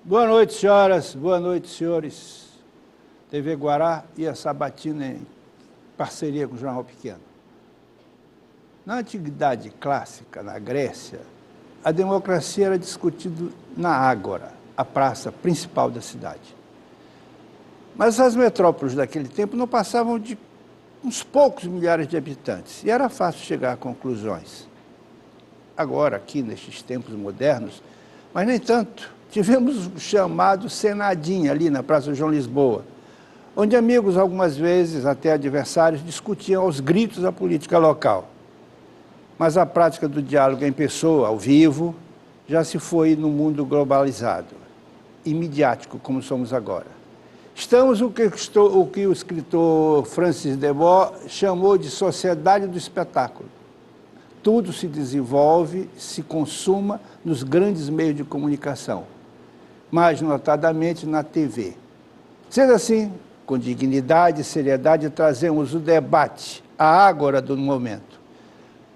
Boa noite, senhoras, boa noite, senhores. TV Guará e a Sabatina em parceria com o Jornal Pequeno. Na antiguidade clássica, na Grécia, a democracia era discutida na Ágora, a praça principal da cidade. Mas as metrópoles daquele tempo não passavam de uns poucos milhares de habitantes, e era fácil chegar a conclusões. Agora, aqui, nestes tempos modernos, mas nem tanto, tivemos o chamado Senadinho, ali na Praça João Lisboa, onde amigos, algumas vezes até adversários, discutiam aos gritos a política local. Mas a prática do diálogo em pessoa, ao vivo, já se foi no mundo globalizado e midiático, como somos agora. Estamos o que o escritor Francis Debord chamou de sociedade do espetáculo. Tudo se desenvolve, se consuma nos grandes meios de comunicação, mais notadamente na TV. Sendo assim, com dignidade e seriedade, trazemos o debate, a ágora do momento.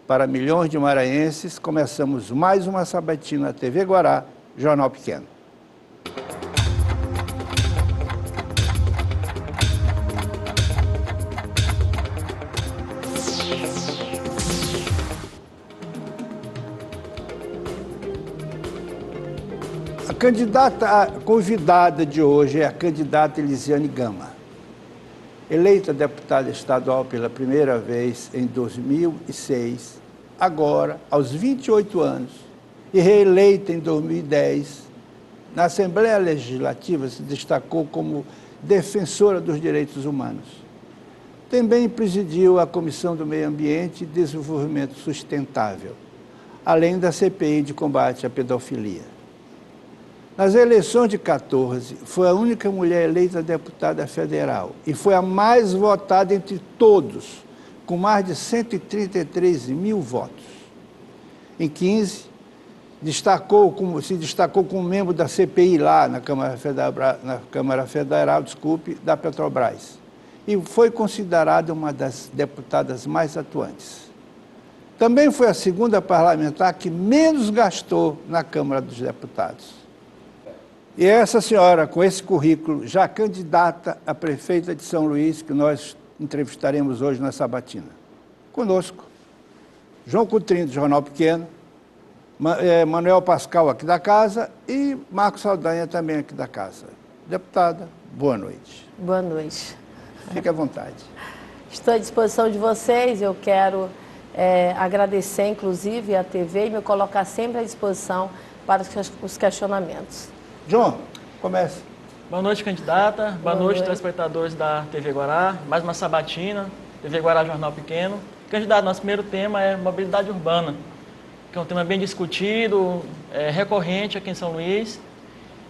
Para milhões de maranhenses, começamos mais uma sabatina TV Guará, Jornal Pequeno. A convidada de hoje é a candidata Elisiane Gama, eleita deputada estadual pela primeira vez em 2006, agora aos 28 anos, e reeleita em 2010. Na Assembleia Legislativa se destacou como defensora dos direitos humanos. Também presidiu a Comissão do Meio Ambiente e Desenvolvimento Sustentável, além da CPI de combate à pedofilia. Nas eleições de 14, foi a única mulher eleita deputada federal e foi a mais votada entre todos, com mais de 133 mil votos. Em 15, se destacou como membro da CPI lá na Câmara Federal, da Petrobras, e foi considerada uma das deputadas mais atuantes. Também foi a segunda parlamentar que menos gastou na Câmara dos Deputados. E essa senhora, com esse currículo, já candidata a prefeita de São Luís, que nós entrevistaremos hoje na Sabatina. Conosco, João Coutrinho, do Jornal Pequeno, Manuel Pascal, aqui da casa, e Marcos Saldanha, também aqui da casa. Deputada, boa noite. Boa noite. Fique à vontade. Estou à disposição de vocês, eu quero agradecer, inclusive, à TV e me colocar sempre à disposição para os questionamentos. João, comece. Boa noite, candidata. Boa noite, telespectadores da TV Guará. Mais uma sabatina, TV Guará Jornal Pequeno. Candidato, nosso primeiro tema é mobilidade urbana, que é um tema bem discutido, recorrente aqui em São Luís.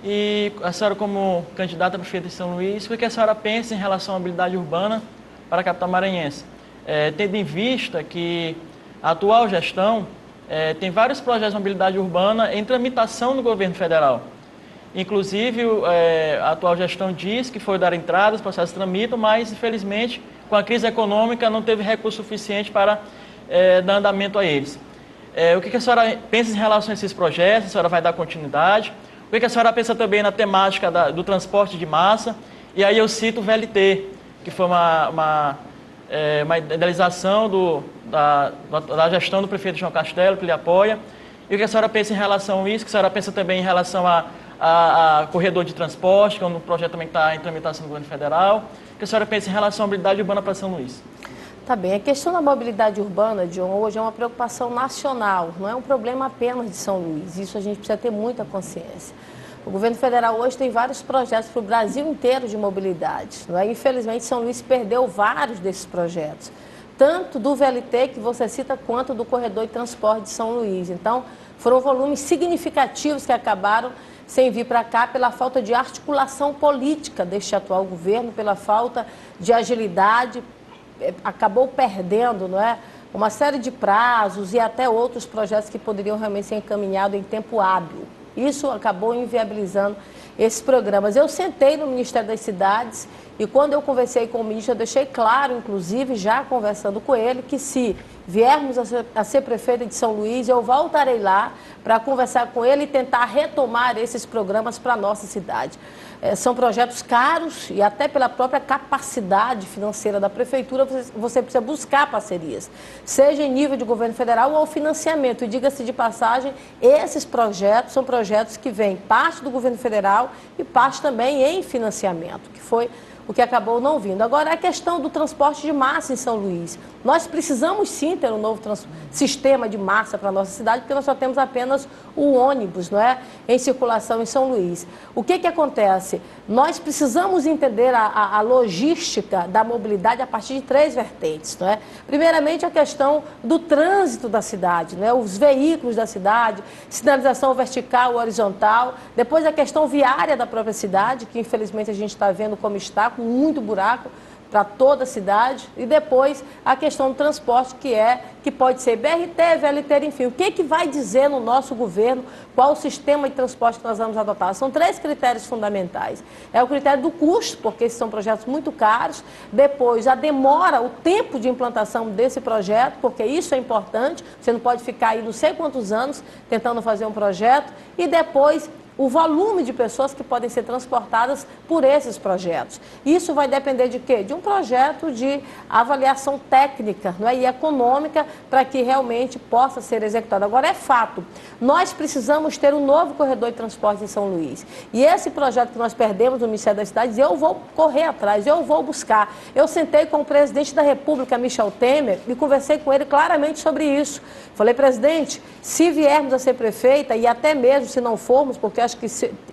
E a senhora, como candidata a prefeita de São Luís, o que a senhora pensa em relação à mobilidade urbana para a capital maranhense? Tendo em vista que a atual gestão tem vários projetos de mobilidade urbana em tramitação no governo federal. Inclusive, a atual gestão diz que foi dar entrada, os processos tramitam, mas, infelizmente, com a crise econômica, não teve recurso suficiente para dar andamento a eles. O que a senhora pensa em relação a esses projetos? A senhora vai dar continuidade? O que a senhora pensa também na temática do transporte de massa? E aí eu cito o VLT, que foi uma idealização da gestão do prefeito João Castelo, que ele apoia. E o que a senhora pensa em relação a isso? O que a senhora pensa também em relação a corredor de transporte, que é um projeto também que está em tramitação no governo federal. O que a senhora pensa em relação à mobilidade urbana para São Luís? Tá bem, a questão da mobilidade urbana, John, hoje é uma preocupação nacional, não é um problema apenas de São Luís, isso a gente precisa ter muita consciência. O governo federal hoje tem vários projetos para o Brasil inteiro de mobilidade, não é? Infelizmente, São Luís perdeu vários desses projetos, tanto do VLT, que você cita, quanto do corredor de transporte de São Luís. Então, foram volumes significativos que acabaram sem vir para cá pela falta de articulação política deste atual governo, pela falta de agilidade, acabou perdendo, não é, uma série de prazos e até outros projetos que poderiam realmente ser encaminhados em tempo hábil. Isso acabou inviabilizando esses programas. Eu sentei no Ministério das Cidades e quando eu conversei com o ministro, eu deixei claro, inclusive, já conversando com ele, que se viermos a ser prefeita de São Luís, eu voltarei lá para conversar com ele e tentar retomar esses programas para a nossa cidade. São projetos caros e até pela própria capacidade financeira da prefeitura, você precisa buscar parcerias, seja em nível de governo federal ou financiamento. E diga-se de passagem, esses projetos são projetos que vêm parte do governo federal e parte também em financiamento, que foi o que acabou não vindo. Agora, a questão do transporte de massa em São Luís. Nós precisamos sim ter um novo sistema de massa para a nossa cidade, porque nós só temos apenas o ônibus, não é, em circulação em São Luís. O que acontece? Nós precisamos entender a logística da mobilidade a partir de 3 vertentes, não é? Primeiramente, a questão do trânsito da cidade, não é? Os veículos da cidade, sinalização vertical, horizontal. Depois, a questão viária da própria cidade, que infelizmente a gente está vendo como está, com muito buraco para toda a cidade. E depois a questão do transporte, que pode ser BRT, VLT, enfim. O que vai dizer no nosso governo qual o sistema de transporte que nós vamos adotar? São 3 critérios fundamentais. É o critério do custo, porque esses são projetos muito caros. Depois, a demora, o tempo de implantação desse projeto, porque isso é importante. Você não pode ficar aí não sei quantos anos tentando fazer um projeto. E depois, o volume de pessoas que podem ser transportadas por esses projetos. Isso vai depender de quê? De um projeto de avaliação técnica, não é? E econômica para que realmente possa ser executado. Agora, é fato, nós precisamos ter um novo corredor de transporte em São Luís. E esse projeto que nós perdemos no Ministério das Cidades, eu vou correr atrás, eu vou buscar. Eu sentei com o presidente da República, Michel Temer, e conversei com ele claramente sobre isso. Falei, presidente, se viermos a ser prefeita, e até mesmo se não formos, porque acho que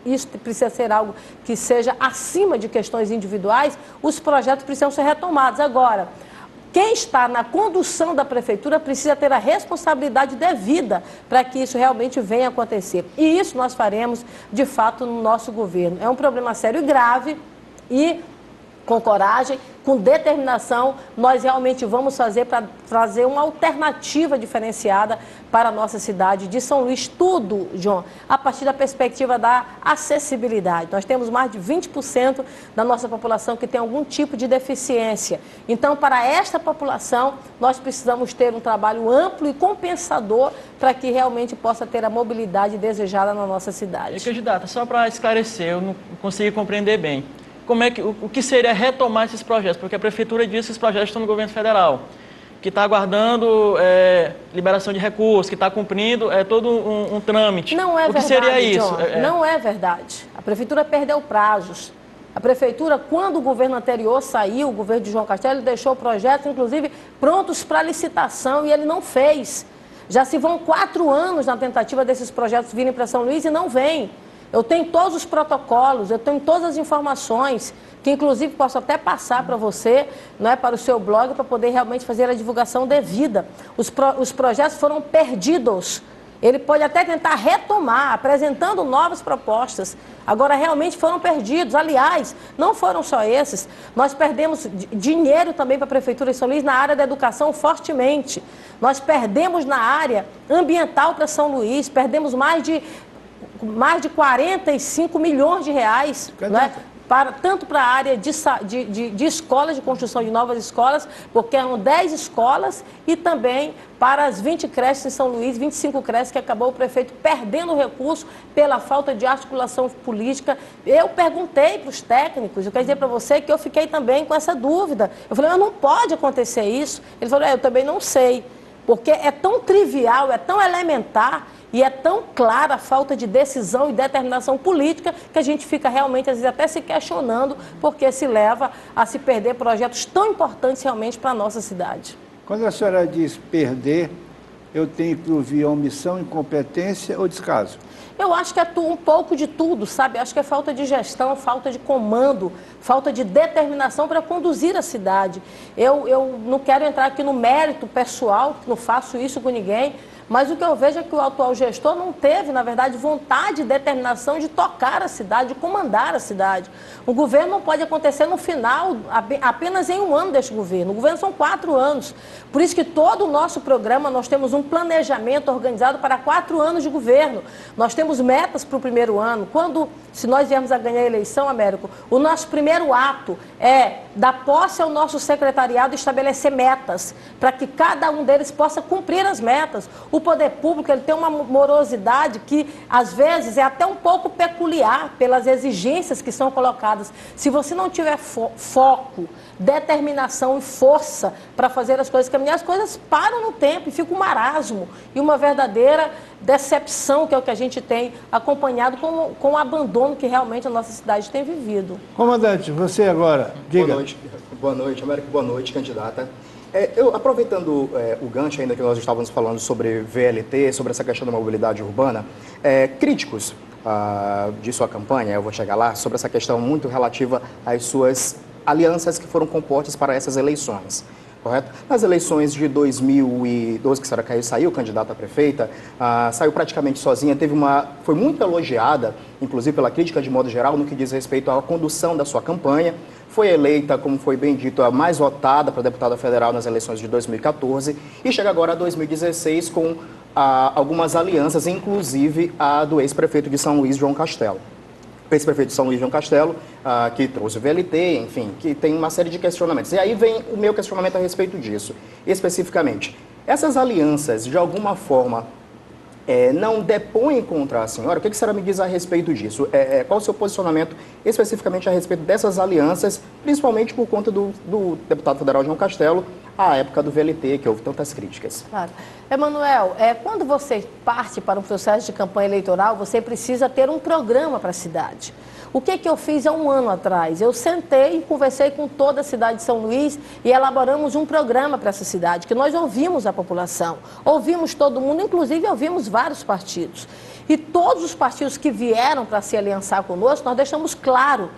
isso precisa ser algo que seja acima de questões individuais, os projetos precisam ser retomados. Agora, quem está na condução da prefeitura precisa ter a responsabilidade devida para que isso realmente venha a acontecer. E isso nós faremos, de fato, no nosso governo. É um problema sério e grave e, com coragem, com determinação, nós realmente vamos fazer para trazer uma alternativa diferenciada para a nossa cidade de São Luís. Tudo, João, a partir da perspectiva da acessibilidade. Nós temos mais de 20% da nossa população que tem algum tipo de deficiência. Então, para esta população, nós precisamos ter um trabalho amplo e compensador para que realmente possa ter a mobilidade desejada na nossa cidade. E, candidata, só para esclarecer, eu não consegui compreender bem. O que seria retomar esses projetos? Porque a Prefeitura diz que esses projetos estão no governo federal, que está aguardando liberação de recursos, que está cumprindo todo um trâmite. Não é verdade, o que seria isso? Não é verdade. A Prefeitura perdeu prazos. A Prefeitura, quando o governo anterior saiu, o governo de João Castello, deixou projetos, inclusive, prontos para licitação e ele não fez. Já se vão 4 anos na tentativa desses projetos virem para São Luís e não vêm. Eu tenho todos os protocolos, eu tenho todas as informações, que inclusive posso até passar para você, não é, para o seu blog, para poder realmente fazer a divulgação devida. Os projetos foram perdidos. Ele pode até tentar retomar, apresentando novas propostas. Agora, realmente foram perdidos. Aliás, não foram só esses. Nós perdemos dinheiro também para a Prefeitura de São Luís na área da educação fortemente. Nós perdemos na área ambiental para São Luís, perdemos mais de 45 milhões de reais, né, tanto para a área de escolas, de construção de novas escolas, porque eram 10 escolas, e também para as 20 creches em São Luís, 25 creches, que acabou o prefeito perdendo o recurso pela falta de articulação política. Eu perguntei para os técnicos, eu quero dizer para você que eu fiquei também com essa dúvida. Eu falei, mas não pode acontecer isso. Ele falou, eu também não sei, porque é tão trivial, é tão elementar, e é tão clara a falta de decisão e determinação política que a gente fica realmente, às vezes, até se questionando, porque se leva a se perder projetos tão importantes realmente para a nossa cidade. Quando a senhora diz perder, eu tenho que ouvir omissão, incompetência ou descaso? Eu acho que é um pouco de tudo, sabe? Acho que é falta de gestão, falta de comando, falta de determinação para conduzir a cidade. Eu não quero entrar aqui no mérito pessoal, não faço isso com ninguém, mas o que eu vejo é que o atual gestor não teve, na verdade, vontade e determinação de tocar a cidade, de comandar a cidade. O governo não pode acontecer no final, apenas em um ano deste governo. O governo são 4 anos. Por isso que todo o nosso programa, nós temos um planejamento organizado para 4 anos de governo. Nós temos metas para o primeiro ano. Quando se nós viemos a ganhar a eleição, Américo, o nosso primeiro ato é dar posse ao nosso secretariado e estabelecer metas, para que cada um deles possa cumprir as metas. O poder público ele tem uma morosidade que, às vezes, é até um pouco peculiar pelas exigências que são colocadas. Se você não tiver foco, determinação e força para fazer as coisas caminhar, as coisas param no tempo e fica um marasmo e uma verdadeira decepção, que é o que a gente tem acompanhado com o abandono que realmente a nossa cidade tem vivido. Comandante, você agora, diga. Boa noite, Américo, boa noite, candidata. Eu, aproveitando o gancho ainda que nós estávamos falando sobre VLT, sobre essa questão da mobilidade urbana, críticos de sua campanha, eu vou chegar lá, sobre essa questão muito relativa às suas alianças que foram compostas para essas eleições. Correto? Nas eleições de 2012, que a senhora saiu candidata a prefeita, saiu praticamente sozinha, foi muito elogiada, inclusive pela crítica de modo geral, no que diz respeito à condução da sua campanha. Foi eleita, como foi bem dito, a mais votada para deputada federal nas eleições de 2014 e chega agora a 2016 com algumas alianças, inclusive a do ex-prefeito de São Luís, João Castelo. O ex-prefeito de São Luís, João Castelo, que trouxe o VLT, enfim, que tem uma série de questionamentos. E aí vem o meu questionamento a respeito disso. Especificamente, essas alianças, de alguma forma, não depõem contra a senhora? O que a senhora me diz a respeito disso? Qual o seu posicionamento especificamente a respeito dessas alianças, principalmente por conta do deputado federal João Castelo, à época do VLT, que houve tantas críticas? Claro. Emanuel, quando você parte para um processo de campanha eleitoral, você precisa ter um programa para a cidade. O que eu fiz há um ano atrás? Eu sentei e conversei com toda a cidade de São Luís e elaboramos um programa para essa cidade, que nós ouvimos a população, ouvimos todo mundo, inclusive ouvimos vários partidos. E todos os partidos que vieram para se aliançar conosco, nós deixamos claro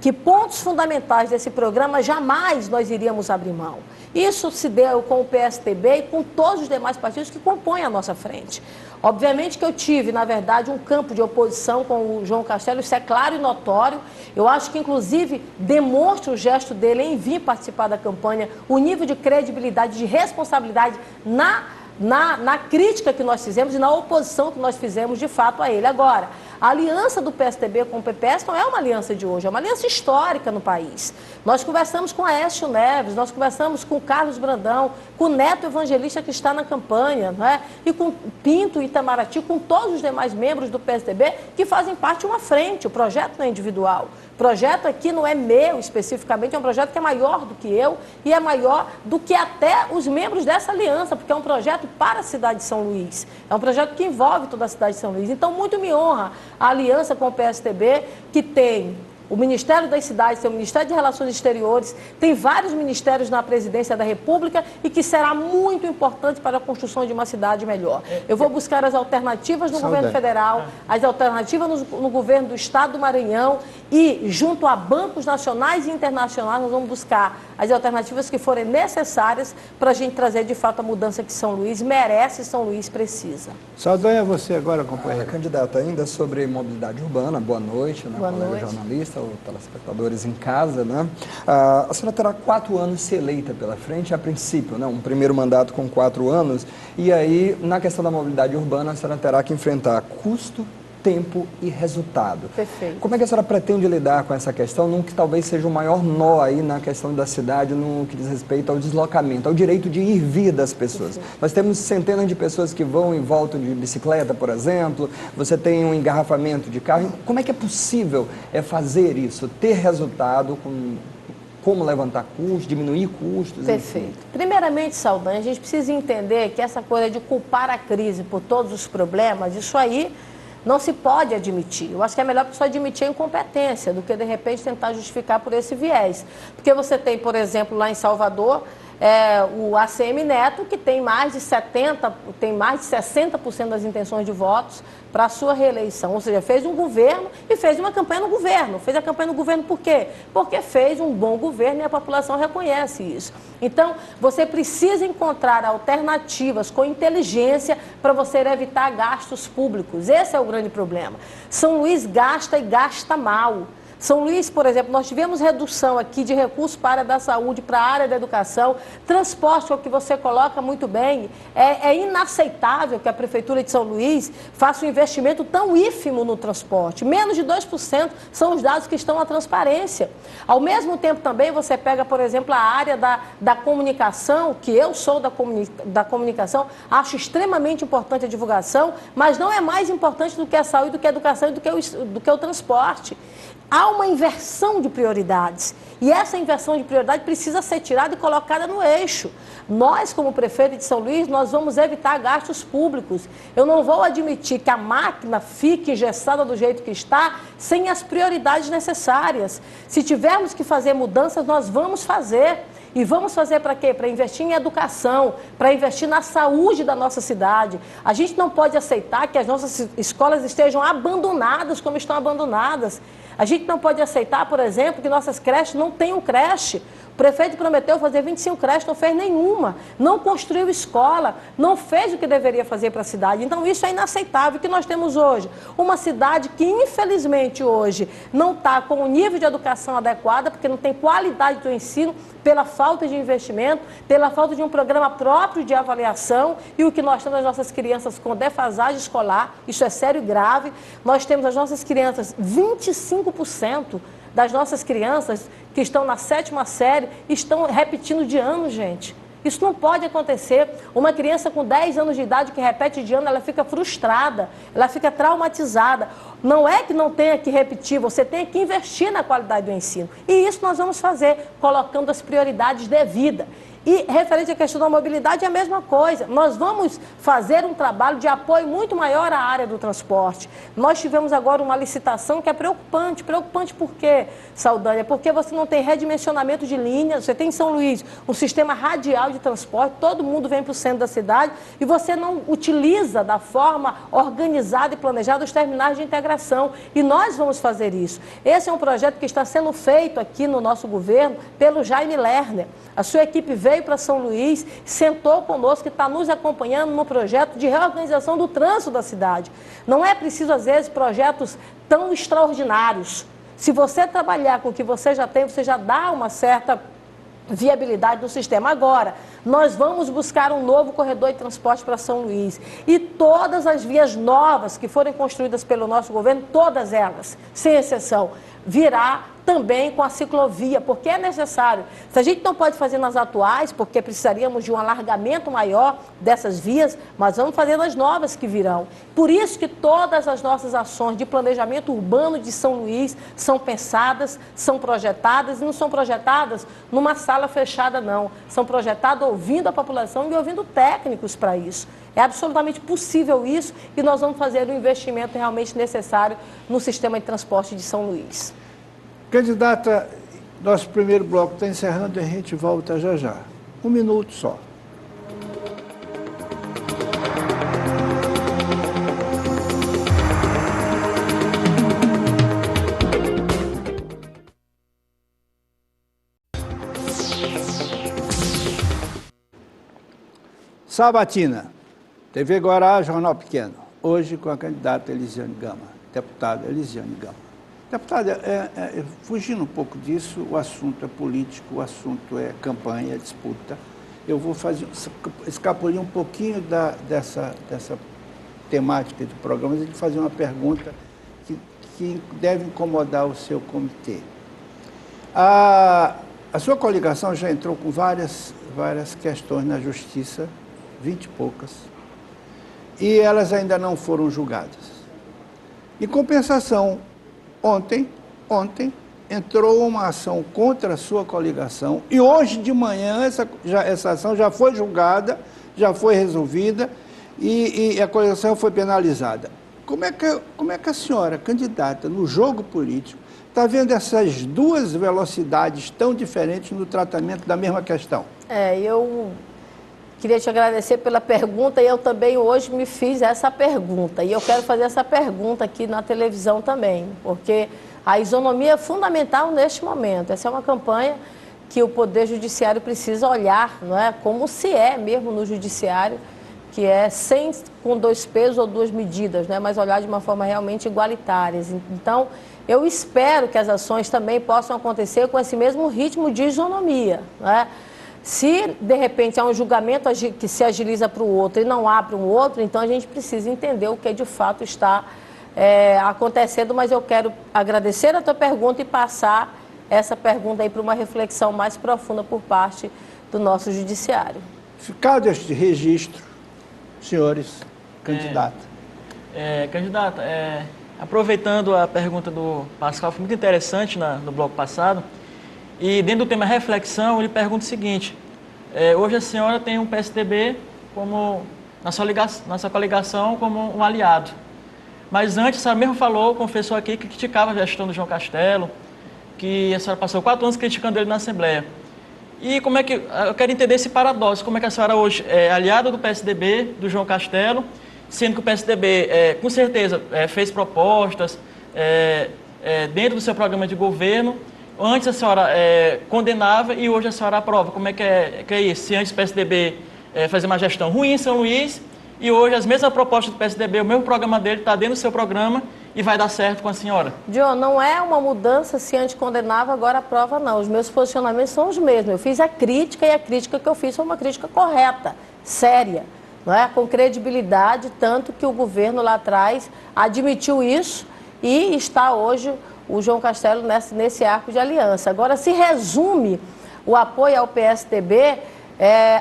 que pontos fundamentais desse programa jamais nós iríamos abrir mão. Isso se deu com o PSTB e com todos os demais partidos que compõem a nossa frente. Obviamente que eu tive, na verdade, um campo de oposição com o João Castelo, isso é claro e notório. Eu acho que, inclusive, demonstra o gesto dele em vir participar da campanha, o nível de credibilidade, de responsabilidade na crítica que nós fizemos e na oposição que nós fizemos, de fato, a ele. Agora, a aliança do PSTB com o PPS não é uma aliança de hoje, é uma aliança histórica no país. Nós conversamos com Aécio Neves, nós conversamos com Carlos Brandão, com o Neto Evangelista, que está na campanha, não é? E com Pinto e Itamaraty, com todos os demais membros do PSTB que fazem parte de uma frente. O projeto não é individual. O projeto aqui não é meu especificamente, é um projeto que é maior do que eu e é maior do que até os membros dessa aliança, porque é um projeto para a cidade de São Luís. É um projeto que envolve toda a cidade de São Luís. Então, muito me honra a aliança com o PSTB, que tem o Ministério das Cidades, tem o Ministério de Relações Exteriores, tem vários ministérios na Presidência da República e que será muito importante para a construção de uma cidade melhor. Eu vou buscar as alternativas no governo federal, as alternativas no governo do Estado do Maranhão e, junto a bancos nacionais e internacionais, nós vamos buscar as alternativas que forem necessárias para a gente trazer, de fato, a mudança que São Luís merece e São Luís precisa. Saldanha, você agora, companheiro. Candidata, ainda sobre mobilidade urbana, boa noite, né, colega jornalista, ou telespectadores em casa, né? A senhora terá 4 anos se eleita pela frente, a princípio, né? Um primeiro mandato com 4 anos, e aí, na questão da mobilidade urbana, a senhora terá que enfrentar custo, tempo e resultado. Perfeito. Como é que a senhora pretende lidar com essa questão, num que talvez seja o maior nó aí na questão da cidade, no que diz respeito ao deslocamento, ao direito de ir e vir das pessoas? Perfeito. Nós temos centenas de pessoas que vão e voltam de bicicleta, por exemplo, você tem um engarrafamento de carro. Como é que é possível fazer isso, ter resultado com... Como levantar custos, diminuir custos? Perfeito. Enfim. Primeiramente, Saldanha, a gente precisa entender que essa coisa de culpar a crise por todos os problemas, isso aí não se pode admitir. Eu acho que é melhor a pessoa admitir a incompetência do que, de repente, tentar justificar por esse viés. Porque você tem, por exemplo, lá em Salvador, o ACM Neto, que tem mais de 60% das intenções de votos para a sua reeleição. Ou seja, fez um governo e fez uma campanha no governo. Fez a campanha no governo por quê? Porque fez um bom governo e a população reconhece isso. Então, você precisa encontrar alternativas com inteligência para você evitar gastos públicos. Esse é o grande problema. São Luís gasta e gasta mal. São Luís, por exemplo, nós tivemos redução aqui de recursos para a área da saúde, para a área da educação, transporte, é o que você coloca muito bem. É inaceitável que a Prefeitura de São Luís faça um investimento tão ínfimo no transporte. Menos de 2% são os dados que estão à transparência. Ao mesmo tempo também você pega, por exemplo, a área da comunicação, que eu sou da comunicação, acho extremamente importante a divulgação, mas não é mais importante do que a saúde, do que a educação e do que o transporte. Há uma inversão de prioridades e essa inversão de prioridade precisa ser tirada e colocada no eixo. Nós, como prefeito de São Luís, nós vamos evitar gastos públicos. Eu não vou admitir que a máquina fique engessada do jeito que está, sem as prioridades necessárias. Se tivermos que fazer mudanças, nós vamos fazer. E vamos fazer para quê? Para investir em educação, para investir na saúde da nossa cidade. A gente não pode aceitar que as nossas escolas estejam abandonadas como estão abandonadas. A gente não pode aceitar, por exemplo, que nossas creches não tenham creche. O prefeito prometeu fazer 25 creches, não fez nenhuma. Não construiu escola, não fez o que deveria fazer para a cidade. Então isso é inaceitável. O que nós temos hoje? Uma cidade que, infelizmente, hoje não está com o nível de educação adequada, porque não tem qualidade do ensino, pela falta de investimento, pela falta de um programa próprio de avaliação e o que nós temos as nossas crianças com defasagem escolar, isso é sério e grave. Nós temos as nossas crianças, 25% das nossas crianças que estão na 7ª série estão repetindo de ano, gente. Isso não pode acontecer. Uma criança com 10 anos de idade que repete de ano, ela fica frustrada, ela fica traumatizada. Não é que não tenha que repetir, você tem que investir na qualidade do ensino. E isso nós vamos fazer, colocando as prioridades devidas. E referente à questão da mobilidade é a mesma coisa. Nós vamos fazer um trabalho de apoio muito maior à área do transporte. Nós tivemos agora uma licitação que é preocupante. Preocupante por quê, Saldanha? Porque você não tem redimensionamento de linhas, você tem em São Luís um sistema radial de transporte, todo mundo vem para o centro da cidade e você não utiliza da forma organizada e planejada os terminais de integração. E nós vamos fazer isso. Esse é um projeto que está sendo feito aqui no nosso governo pelo Jaime Lerner. A sua equipe veio para São Luís, sentou conosco e está nos acompanhando no projeto de reorganização do trânsito da cidade. Não é preciso, às vezes, projetos tão extraordinários. Se você trabalhar com o que você já tem, você já dá uma certa viabilidade do sistema. Agora, nós vamos buscar um novo corredor de transporte para São Luís. E todas as vias novas que forem construídas pelo nosso governo, todas elas, sem exceção, virá também com a ciclovia, porque é necessário. Se a gente não pode fazer nas atuais, porque precisaríamos de um alargamento maior dessas vias, mas vamos fazer nas novas que virão. Por isso que todas as nossas ações de planejamento urbano de São Luís são pensadas, são projetadas, e não são projetadas numa sala fechada, não. São projetadas ouvindo a população e ouvindo técnicos para isso. É absolutamente possível isso e nós vamos fazer o investimento realmente necessário no sistema de transporte de São Luís. Candidata, nosso primeiro bloco está encerrando e a gente volta já já. 1 minuto só. Sabatina, TV Guará, Jornal Pequeno. Hoje com a candidata Elisiane Gama, deputada Elisiane Gama. Deputada, fugindo um pouco disso, o assunto é político, o assunto é campanha, disputa. Eu vou escapulir um pouquinho dessa temática do programa, mas fazer uma pergunta que deve incomodar o seu comitê. A sua coligação já entrou com várias questões na justiça, 20 e poucas, e elas ainda não foram julgadas. Em compensação, Ontem entrou uma ação contra a sua coligação e hoje de manhã essa ação já foi julgada, já foi resolvida e a coligação foi penalizada. Como é que a senhora, candidata no jogo político, está vendo essas duas velocidades tão diferentes no tratamento da mesma questão? Eu queria te agradecer pela pergunta e eu também hoje me fiz essa pergunta. E eu quero fazer essa pergunta aqui na televisão também, porque a isonomia é fundamental neste momento. Essa é uma campanha que o Poder Judiciário precisa olhar, não é? Como se é mesmo no Judiciário, que é com 2 pesos ou 2 medidas, né? Mas olhar de uma forma realmente igualitária. Então, eu espero que as ações também possam acontecer com esse mesmo ritmo de isonomia, né? Se, de repente, há um julgamento que se agiliza para o outro e não abre um outro, então a gente precisa entender o que de fato está acontecendo, mas eu quero agradecer a tua pergunta e passar essa pergunta aí para uma reflexão mais profunda por parte do nosso judiciário. Ficado este registro, senhores candidatos. Candidata, aproveitando a pergunta do Pascal, foi muito interessante no bloco passado, e dentro do tema reflexão, ele pergunta o seguinte: hoje a senhora tem um PSDB como, na sua coligação como um aliado, mas antes a senhora mesmo falou, confessou aqui, que criticava a gestão do João Castelo, que a senhora passou 4 anos criticando ele na Assembleia. E como é que, eu quero entender esse paradoxo, como é que a senhora hoje é aliada do PSDB, do João Castelo, sendo que o PSDB, com certeza, fez propostas dentro do seu programa de governo. Antes a senhora condenava e hoje a senhora aprova. Como é que é isso? Se antes o PSDB fazia uma gestão ruim em São Luís e hoje as mesmas propostas do PSDB, o mesmo programa dele está dentro do seu programa e vai dar certo com a senhora? John, não é uma mudança se antes condenava, agora aprova não. Os meus posicionamentos são os mesmos. Eu fiz a crítica e a crítica que eu fiz foi uma crítica correta, séria, não é? Com credibilidade, tanto que o governo lá atrás admitiu isso e está hoje o João Castelo nesse arco de aliança. Agora, se resume o apoio ao PSDB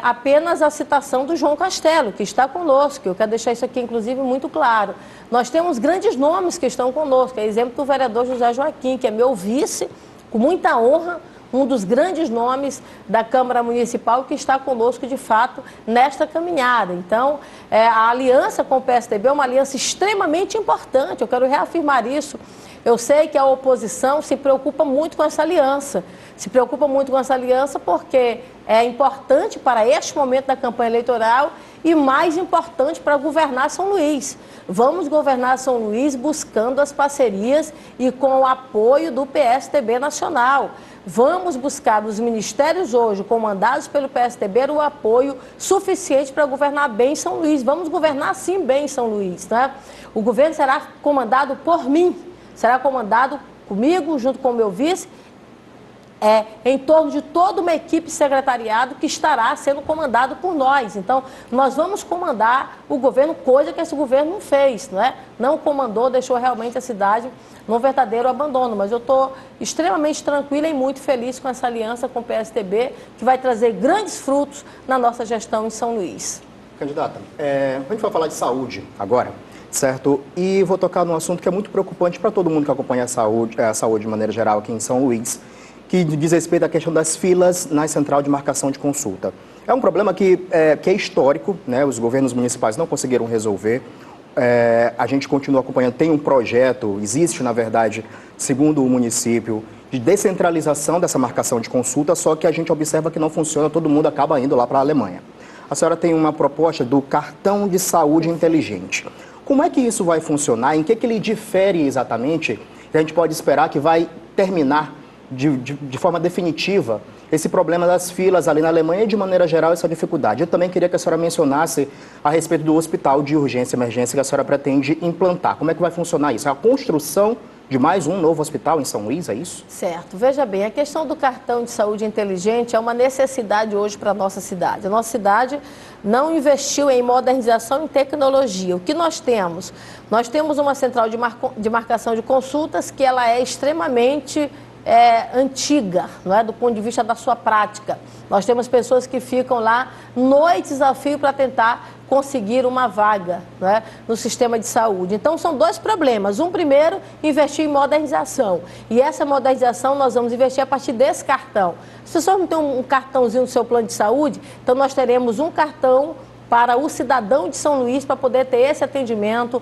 apenas a citação do João Castelo, que está conosco. Eu quero deixar isso aqui, inclusive, muito claro. Nós temos grandes nomes que estão conosco. É exemplo do vereador José Joaquim, que é meu vice, com muita honra, um dos grandes nomes da Câmara Municipal que está conosco, de fato, nesta caminhada. Então, a aliança com o PSDB é uma aliança extremamente importante. Eu quero reafirmar isso. Eu sei que a oposição se preocupa muito com essa aliança. Se preocupa muito com essa aliança porque é importante para este momento da campanha eleitoral e mais importante para governar São Luís. Vamos governar São Luís buscando as parcerias e com o apoio do PSDB nacional. Vamos buscar nos ministérios hoje, comandados pelo PSDB, o apoio suficiente para governar bem São Luís. Vamos governar sim bem São Luís, né? O governo será comandado por mim. Será comandado comigo, junto com o meu vice, em torno de toda uma equipe secretariado que estará sendo comandado por nós. Então, nós vamos comandar o governo, coisa que esse governo não fez, não é? Não comandou, deixou realmente a cidade num verdadeiro abandono. Mas eu estou extremamente tranquila e muito feliz com essa aliança com o PSDB, que vai trazer grandes frutos na nossa gestão em São Luís. Candidata, a gente vai falar de saúde agora, certo? E vou tocar num assunto que é muito preocupante para todo mundo que acompanha a saúde de maneira geral aqui em São Luís, que diz respeito à questão das filas na central de marcação de consulta. É um problema que é histórico, né? Os governos municipais não conseguiram resolver. A gente continua acompanhando, tem um projeto, existe na verdade, segundo o município, de descentralização dessa marcação de consulta, só que a gente observa que não funciona, todo mundo acaba indo lá para a Alemanha. A senhora tem uma proposta do cartão de saúde inteligente. Como é que isso vai funcionar? Em que ele difere exatamente? A gente pode esperar que vai terminar de forma definitiva esse problema das filas ali na Alemanha e, de maneira geral, essa dificuldade. Eu também queria que a senhora mencionasse a respeito do hospital de urgência e emergência que a senhora pretende implantar. Como é que vai funcionar isso? É a construção de mais um novo hospital em São Luís, é isso? Certo. Veja bem, a questão do cartão de saúde inteligente é uma necessidade hoje para a nossa cidade. A nossa cidade não investiu em modernização e tecnologia. O que nós temos? Nós temos uma central de marcação de consultas que ela é extremamente antiga, não é? Do ponto de vista da sua prática. Nós temos pessoas que ficam lá noites a fio para tentar conseguir uma vaga, não é? No sistema de saúde. Então, são dois problemas. Primeiro, investir em modernização. E essa modernização nós vamos investir a partir desse cartão. Se você não tem um cartãozinho no seu plano de saúde, então nós teremos um cartão para o cidadão de São Luís, para poder ter esse atendimento,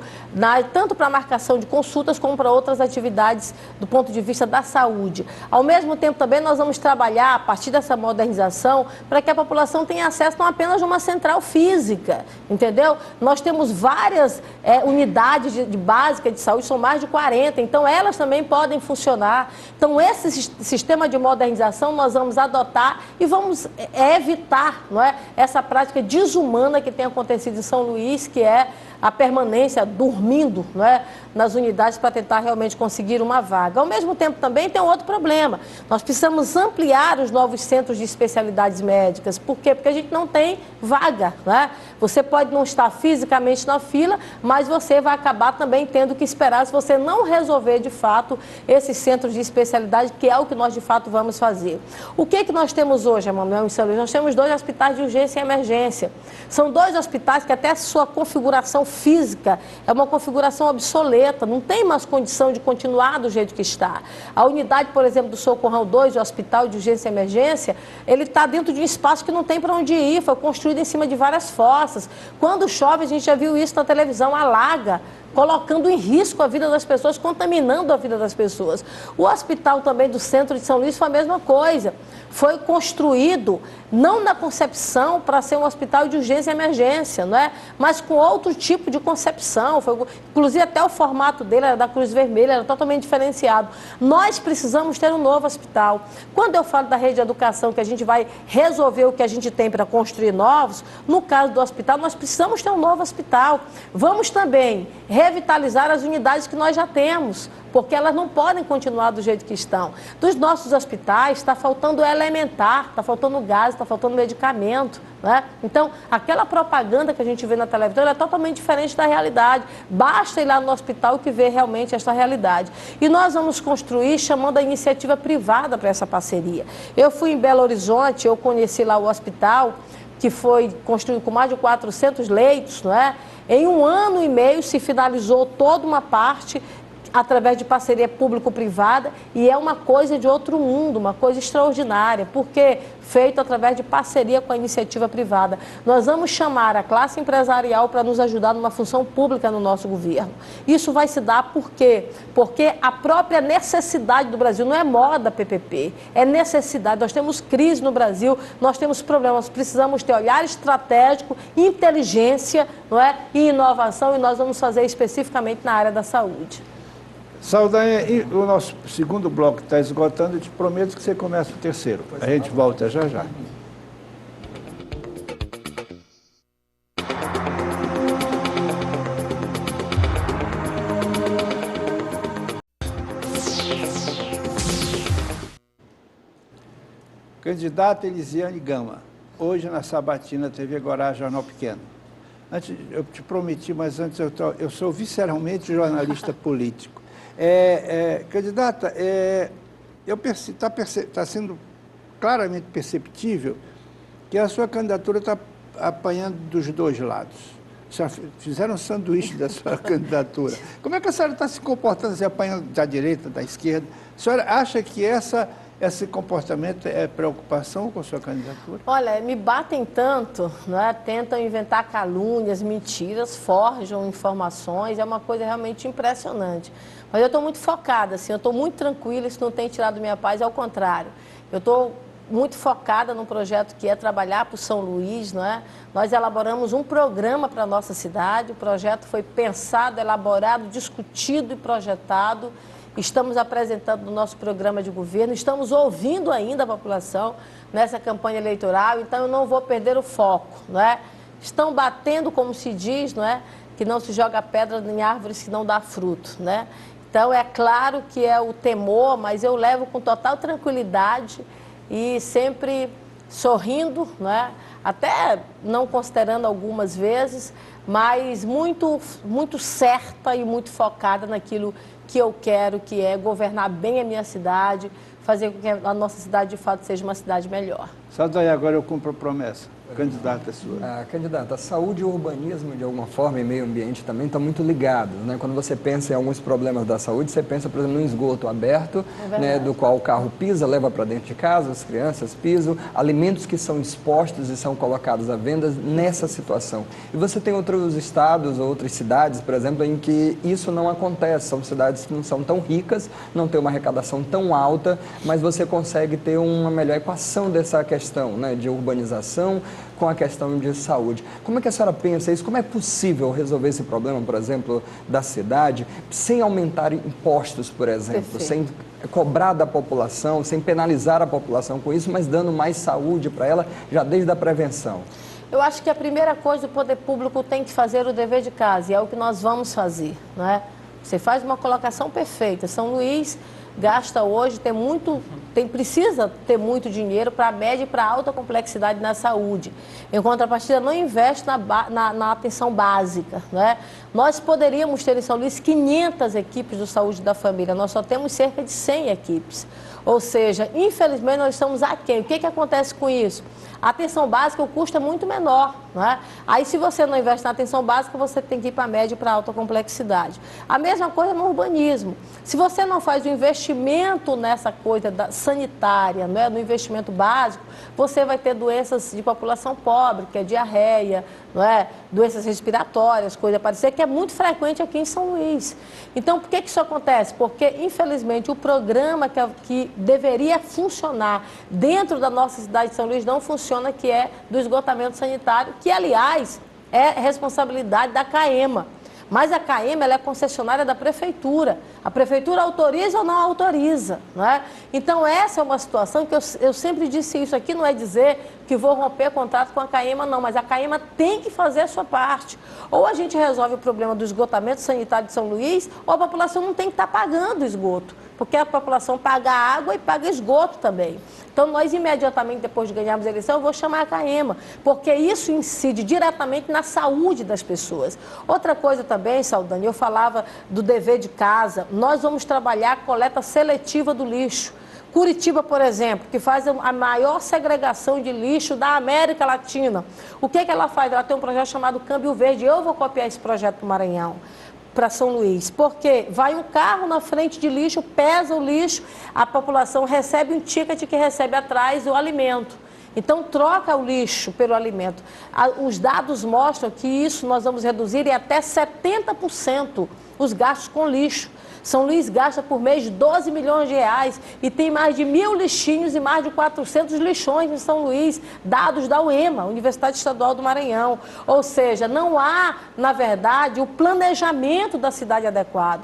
tanto para a marcação de consultas, como para outras atividades do ponto de vista da saúde. Ao mesmo tempo, também nós vamos trabalhar, a partir dessa modernização, para que a população tenha acesso não apenas a uma central física, entendeu? Nós temos várias unidades de básica de saúde, são mais de 40, então elas também podem funcionar. Então, esse sistema de modernização nós vamos adotar e vamos evitar, não é, essa prática desumana que tem acontecido em São Luís, que é a permanência dormindo, não é, nas unidades para tentar realmente conseguir uma vaga. Ao mesmo tempo também tem um outro problema. Nós precisamos ampliar os novos centros de especialidades médicas. Por quê? Porque a gente não tem vaga, não é? Você pode não estar fisicamente na fila, mas você vai acabar também tendo que esperar se você não resolver de fato esses centros de especialidade, que é o que nós de fato vamos fazer. O que nós temos hoje, Emanuel, em São Luís? Nós temos 2 hospitais de urgência e emergência. São 2 hospitais que até a sua configuração física é uma configuração obsoleta, não tem mais condição de continuar do jeito que está. A unidade, por exemplo, do Socorrão 2, o Hospital de Urgência e Emergência, ele está dentro de um espaço que não tem para onde ir, foi construído em cima de várias fossas. Quando chove, a gente já viu isso na televisão, alaga, colocando em risco a vida das pessoas, contaminando a vida das pessoas. O hospital também do centro de São Luís foi a mesma coisa. Foi construído não na concepção para ser um hospital de urgência e emergência, não é? Mas com outro tipo de concepção. Inclusive até o formato dele era da Cruz Vermelha, era totalmente diferenciado. Nós precisamos ter um novo hospital. Quando eu falo da rede de educação, que a gente vai resolver o que a gente tem para construir novos, no caso do hospital, nós precisamos ter um novo hospital. Vamos também revitalizar as unidades que nós já temos, porque elas não podem continuar do jeito que estão. Dos nossos hospitais está faltando elementar, está faltando gás, está faltando medicamento, né? Então, aquela propaganda que a gente vê na televisão é totalmente diferente da realidade. Basta ir lá no hospital que vê realmente esta realidade. E nós vamos construir chamando a iniciativa privada para essa parceria. Eu fui em Belo Horizonte, eu conheci lá o hospital, que foi construído com mais de 400 leitos, não é? Em 1 ano e meio se finalizou toda uma parte através de parceria público-privada, e é uma coisa de outro mundo, uma coisa extraordinária, porque feito através de parceria com a iniciativa privada. Nós vamos chamar a classe empresarial para nos ajudar numa função pública no nosso governo. Isso vai se dar por quê? Porque a própria necessidade do Brasil não é moda PPP, é necessidade. Nós temos crise no Brasil, nós temos problemas, precisamos ter olhar estratégico, inteligência, não é? E inovação, e nós vamos fazer especificamente na área da saúde. Saldanha, o nosso segundo bloco está esgotando, eu te prometo que você começa o terceiro. A gente volta já já. Candidata Elisiane Gama, hoje na Sabatina TV Guará, Jornal Pequeno. Antes, eu te prometi, mas antes eu sou visceralmente jornalista político. Candidata, está sendo claramente perceptível que a sua candidatura está apanhando dos 2 lados. Já fizeram um sanduíche da sua candidatura. Como é que a senhora está se comportando, se apanhando da direita, da esquerda? A senhora acha que esse comportamento é preocupação com a sua candidatura? Olha, me batem tanto, né? Tentam inventar calúnias, mentiras, forjam informações, é uma coisa realmente impressionante. Mas eu estou muito focada, assim, eu estou muito tranquila, isso não tem tirado minha paz, ao contrário. Eu estou muito focada num projeto que é trabalhar para o São Luís, não é? Nós elaboramos um programa para a nossa cidade, o projeto foi pensado, elaborado, discutido e projetado. Estamos apresentando o nosso programa de governo, estamos ouvindo ainda a população nessa campanha eleitoral, então eu não vou perder o foco, não é? Estão batendo, como se diz, não é? Que não se joga pedra em árvores que não dá fruto, né? Então é claro que é o temor, mas eu levo com total tranquilidade e sempre sorrindo, né? Até não considerando algumas vezes, mas muito certa e muito focada naquilo que eu quero, que é governar bem a minha cidade, fazer com que a nossa cidade, de fato, seja uma cidade melhor. Saldanha, agora eu cumpro a promessa. Candidata sua. Candidata, a saúde e o urbanismo, de alguma forma, e meio ambiente também estão muito ligados, né? Quando você pensa em alguns problemas da saúde, você pensa, por exemplo, no esgoto aberto, né, do qual o carro pisa, leva para dentro de casa, as crianças pisam, alimentos que são expostos e são colocados à venda nessa situação. E você tem outros estados ou outras cidades, por exemplo, em que isso não acontece. São cidades que não são tão ricas, não têm uma arrecadação tão alta, mas você consegue ter uma melhor equação dessa questão, né, de urbanização com a questão de saúde. Como é que a senhora pensa isso? Como é possível resolver esse problema, por exemplo, da cidade, sem aumentar impostos, por exemplo, sem cobrar da população, sem penalizar a população com isso, mas dando mais saúde para ela já desde a prevenção? Eu acho que a primeira coisa o poder público tem que fazer o dever de casa, e é o que nós vamos fazer, não é? Você faz uma colocação perfeita. São Luís gasta hoje, precisa ter muito dinheiro para a média e para a alta complexidade na saúde. Em contrapartida, não investe na atenção básica, né? Nós poderíamos ter em São Luís 500 equipes de saúde da família, nós só temos cerca de 100 equipes. Ou seja, infelizmente nós estamos aquém. O que acontece com isso? A atenção básica, o custo é muito menor, não é? Aí, se você não investe na atenção básica, você tem que ir para a média e para a alta complexidade. A mesma coisa no urbanismo. Se você não faz o investimento nessa coisa sanitária, não é? No investimento básico, você vai ter doenças de população pobre, que é diarreia, não é? Doenças respiratórias, coisa parecida, que é muito frequente aqui em São Luís. Então, por que isso acontece? Porque, infelizmente, o programa que deveria funcionar dentro da nossa cidade de São Luís não funciona, que é do esgotamento sanitário, que, aliás, é responsabilidade da CAEMA. Mas a CAEMA, ela é concessionária da prefeitura. A prefeitura autoriza ou não autoriza, não é? Então, essa é uma situação que eu sempre disse isso aqui, não é dizer que vou romper contrato com a CAEMA, não, mas a CAEMA tem que fazer a sua parte. Ou a gente resolve o problema do esgotamento sanitário de São Luís, ou a população não tem que estar pagando o esgoto, porque a população paga água e paga esgoto também. Então, nós imediatamente, depois de ganharmos a eleição, eu vou chamar a CAEMA, porque isso incide diretamente na saúde das pessoas. Outra coisa também, Saldanha, eu falava do dever de casa, nós vamos trabalhar a coleta seletiva do lixo. Curitiba, por exemplo, que faz a maior segregação de lixo da América Latina. O que ela faz? Ela tem um projeto chamado Câmbio Verde. Eu vou copiar esse projeto para o Maranhão, para São Luís, porque vai um carro na frente de lixo, pesa o lixo, a população recebe um ticket que recebe atrás o alimento. Então, troca o lixo pelo alimento. Os dados mostram que isso nós vamos reduzir em até 70% os gastos com lixo. São Luís gasta por mês 12 milhões de reais e tem mais de 1.000 lixinhos e mais de 400 lixões em São Luís, dados da UEMA, Universidade Estadual do Maranhão. Ou seja, não há, na verdade, o planejamento da cidade adequado.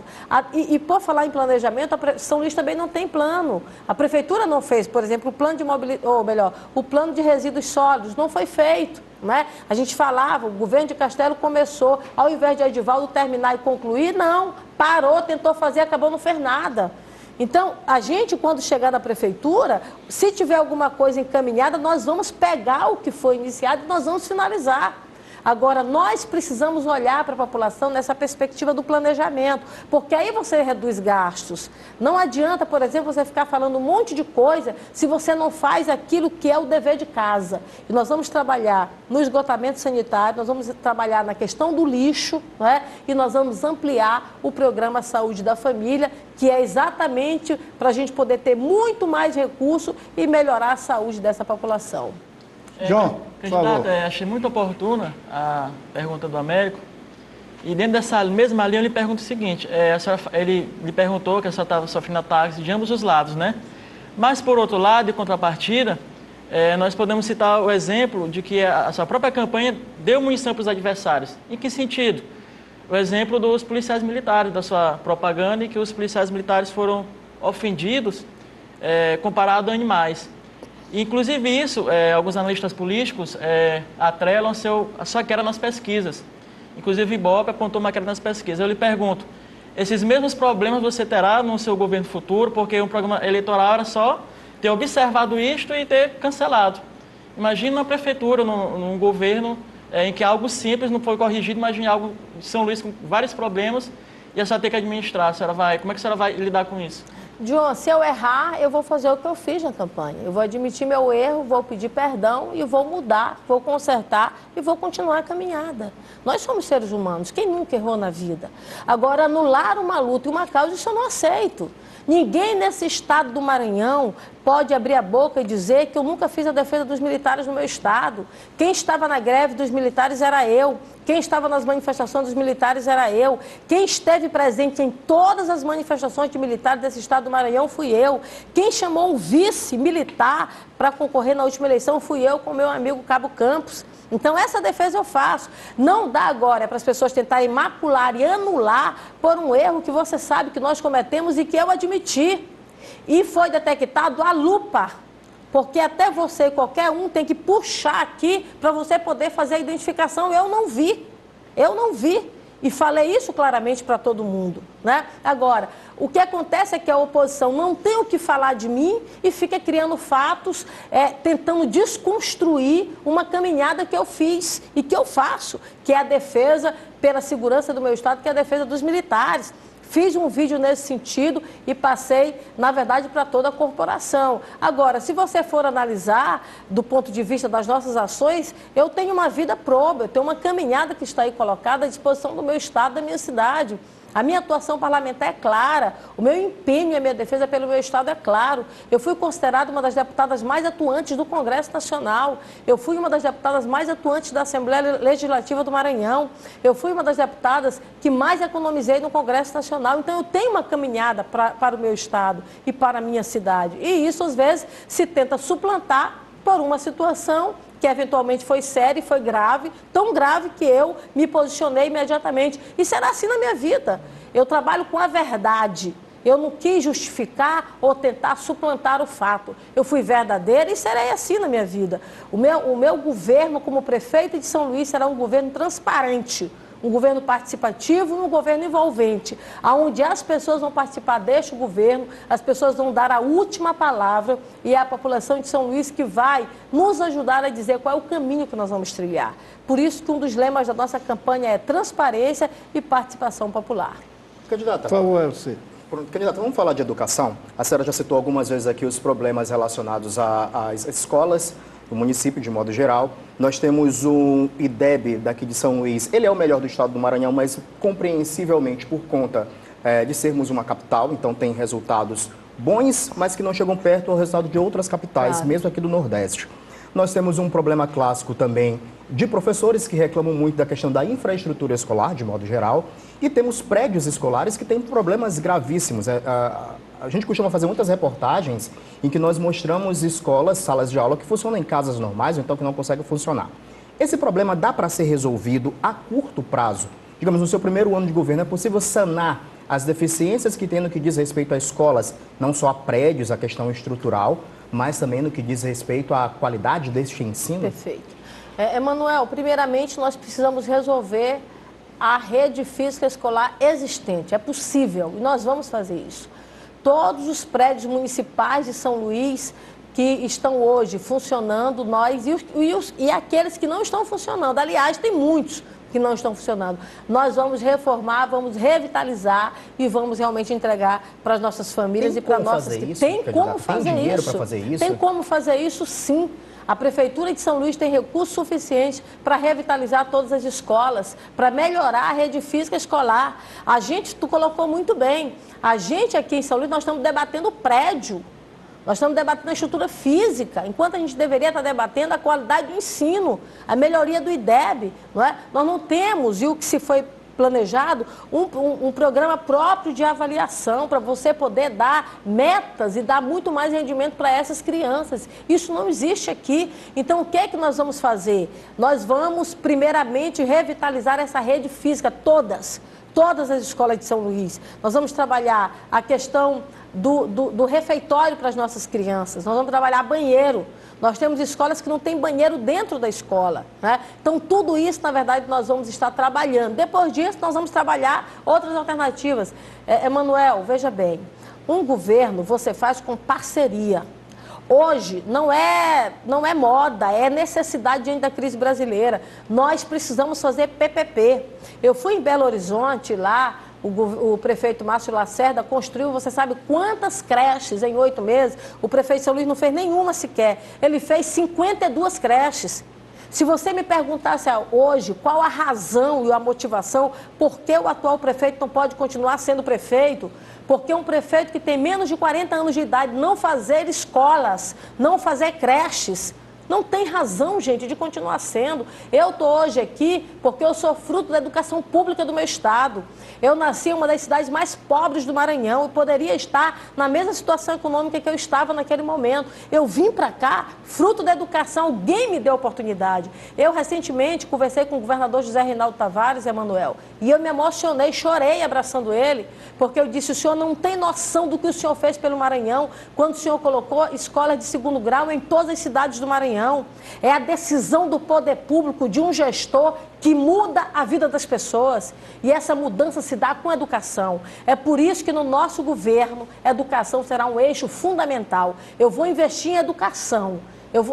E por falar em planejamento, São Luís também não tem plano. A prefeitura não fez, por exemplo, o plano de mobilidade, ou melhor, o plano de resíduos sólidos não foi feito. Não é? A gente falava, o governo de Castelo começou, ao invés de Edivaldo terminar e concluir, não, parou, tentou fazer, acabou, não fez nada. Então, a gente, quando chegar na prefeitura, se tiver alguma coisa encaminhada, nós vamos pegar o que foi iniciado e nós vamos finalizar. Agora, nós precisamos olhar para a população nessa perspectiva do planejamento, porque aí você reduz gastos. Não adianta, por exemplo, você ficar falando um monte de coisa se você não faz aquilo que é o dever de casa. E nós vamos trabalhar no esgotamento sanitário, nós vamos trabalhar na questão do lixo, não é? E nós vamos ampliar o programa Saúde da Família, que é exatamente para a gente poder ter muito mais recurso e melhorar a saúde dessa população. João, por favor. Achei muito oportuna a pergunta do Américo. E dentro dessa mesma linha, eu lhe pergunto o seguinte: ele lhe perguntou que a senhora estava sofrendo ataques de ambos os lados, né? Mas, por outro lado, em contrapartida, nós podemos citar o exemplo de que a sua própria campanha deu munição para os adversários. Em que sentido? O exemplo dos policiais militares, da sua propaganda, em que os policiais militares foram ofendidos comparado a animais. Inclusive isso, alguns analistas políticos atrelam a sua queda nas pesquisas. Inclusive o Ibope apontou uma queda nas pesquisas. Eu lhe pergunto, esses mesmos problemas você terá no seu governo futuro, porque um programa eleitoral era só ter observado isto e ter cancelado. Imagine uma prefeitura, num governo em que algo simples não foi corrigido, imagine algo de São Luís com vários problemas e a senhora ter que administrar. Como é que a senhora vai lidar com isso? João, se eu errar, eu vou fazer o que eu fiz na campanha. Eu vou admitir meu erro, vou pedir perdão e vou mudar, vou consertar e vou continuar a caminhada. Nós somos seres humanos, quem nunca errou na vida? Agora, anular uma luta e uma causa, isso eu não aceito. Ninguém nesse estado do Maranhão pode abrir a boca e dizer que eu nunca fiz a defesa dos militares no meu estado. Quem estava na greve dos militares era eu. Quem estava nas manifestações dos militares era eu. Quem esteve presente em todas as manifestações de militares desse estado do Maranhão fui eu. Quem chamou um vice-militar para concorrer na última eleição fui eu com meu amigo Cabo Campos. Então, essa defesa eu faço. Não dá agora para as pessoas tentarem macular e anular por um erro que você sabe que nós cometemos e que eu admiti. E foi detectado a lupa Porque até você, qualquer um, tem que puxar aqui para você poder fazer a identificação. Eu não vi. E falei isso claramente para todo mundo, né? Agora, o que acontece é que a oposição não tem o que falar de mim e fica criando fatos, tentando desconstruir uma caminhada que eu fiz e que eu faço, que é a defesa pela segurança do meu Estado, que é a defesa dos militares. Fiz um vídeo nesse sentido e passei, na verdade, para toda a corporação. Agora, se você for analisar do ponto de vista das nossas ações, eu tenho uma vida própria, eu tenho uma caminhada que está aí colocada à disposição do meu Estado, da minha cidade. A minha atuação parlamentar é clara, o meu empenho e a minha defesa pelo meu Estado é claro. Eu fui considerada uma das deputadas mais atuantes do Congresso Nacional, eu fui uma das deputadas mais atuantes da Assembleia Legislativa do Maranhão, eu fui uma das deputadas que mais economizei no Congresso Nacional. Então eu tenho uma caminhada para o meu Estado e para a minha cidade. E isso, às vezes, se tenta suplantar por uma situação que eventualmente foi séria e foi grave, tão grave que eu me posicionei imediatamente. E será assim na minha vida. Eu trabalho com a verdade. Eu não quis justificar ou tentar suplantar o fato. Eu fui verdadeira e serei assim na minha vida. O meu governo como prefeito de São Luís será um governo transparente, um governo participativo, um governo envolvente, onde as pessoas vão participar deste governo, as pessoas vão dar a última palavra e é a população de São Luís que vai nos ajudar a dizer qual é o caminho que nós vamos trilhar. Por isso que um dos lemas da nossa campanha é transparência e participação popular. Candidata, Por favor, Elci. Candidata, vamos falar de educação. A senhora já citou algumas vezes aqui os problemas relacionados às escolas do município, de modo geral. Nós temos um IDEB daqui de São Luís. Ele é o melhor do estado do Maranhão, mas compreensivelmente por conta de sermos uma capital, então tem resultados bons, mas que não chegam perto ao resultado de outras capitais, Claro. mesmo aqui do Nordeste. Nós temos um problema clássico também de professores que reclamam muito da questão da infraestrutura escolar, de modo geral, e temos prédios escolares que têm problemas gravíssimos. A gente costuma fazer muitas reportagens em que nós mostramos escolas, salas de aula que funcionam em casas normais, ou então que não conseguem funcionar. Esse problema dá para ser resolvido a curto prazo. Digamos, no seu primeiro ano de governo, é possível sanar as deficiências que tem no que diz respeito a escolas, não só a prédios, a questão estrutural, mas também no que diz respeito à qualidade deste ensino? Perfeito. Emanuel, primeiramente nós precisamos resolver a rede física escolar existente. É possível e nós vamos fazer isso. Todos os prédios municipais de São Luís que estão hoje funcionando, e aqueles que não estão funcionando. Aliás, tem muitos que não estão funcionando. Nós vamos reformar, vamos revitalizar e vamos realmente entregar para as nossas famílias e para nossas... Tem como fazer isso. Tem como fazer isso, sim. A Prefeitura de São Luís tem recursos suficientes para revitalizar todas as escolas, para melhorar a rede física escolar. Tu colocou muito bem, a gente aqui em São Luís, nós estamos debatendo o prédio, nós estamos debatendo a estrutura física, enquanto a gente deveria estar debatendo a qualidade do ensino, a melhoria do IDEB, não é? Nós não temos, e o que se foi planejado, um programa próprio de avaliação para você poder dar metas e dar muito mais rendimento para essas crianças. Isso não existe aqui. Então, o que é que nós vamos fazer? Nós vamos, primeiramente, revitalizar essa rede física, todas as escolas de São Luís. Nós vamos trabalhar a questão do refeitório para as nossas crianças. Nós vamos trabalhar banheiro. Nós temos escolas que não têm banheiro dentro da escola, né? Então, tudo isso, na verdade, nós vamos estar trabalhando. Depois disso, nós vamos trabalhar outras alternativas. Emanuel, veja bem, um governo você faz com parceria. Hoje não é moda, é necessidade diante da crise brasileira. Nós precisamos fazer PPP. Eu fui em Belo Horizonte, lá, o prefeito Márcio Lacerda construiu, você sabe quantas creches em 8 meses? O prefeito de São Luís não fez nenhuma sequer. Ele fez 52 creches. Se você me perguntasse hoje qual a razão e a motivação por que o atual prefeito não pode continuar sendo prefeito, porque um prefeito que tem menos de 40 anos de idade não fazer escolas, não fazer creches, Não tem razão, gente, de continuar sendo. Eu estou hoje aqui porque eu sou fruto da educação pública do meu estado. Eu nasci em uma das cidades mais pobres do Maranhão e poderia estar na mesma situação econômica que eu estava naquele momento. Eu vim para cá fruto da educação, alguém me deu oportunidade. Eu recentemente conversei com o governador José Reinaldo Tavares, Emanuel, e eu me emocionei, chorei abraçando ele, porque eu disse: o senhor não tem noção do que o senhor fez pelo Maranhão quando o senhor colocou escolas de segundo grau em todas as cidades do Maranhão. É a decisão do poder público, de um gestor, que muda a vida das pessoas. E essa mudança se dá com educação. É por isso que no nosso governo, a educação será um eixo fundamental. Eu vou investir em educação,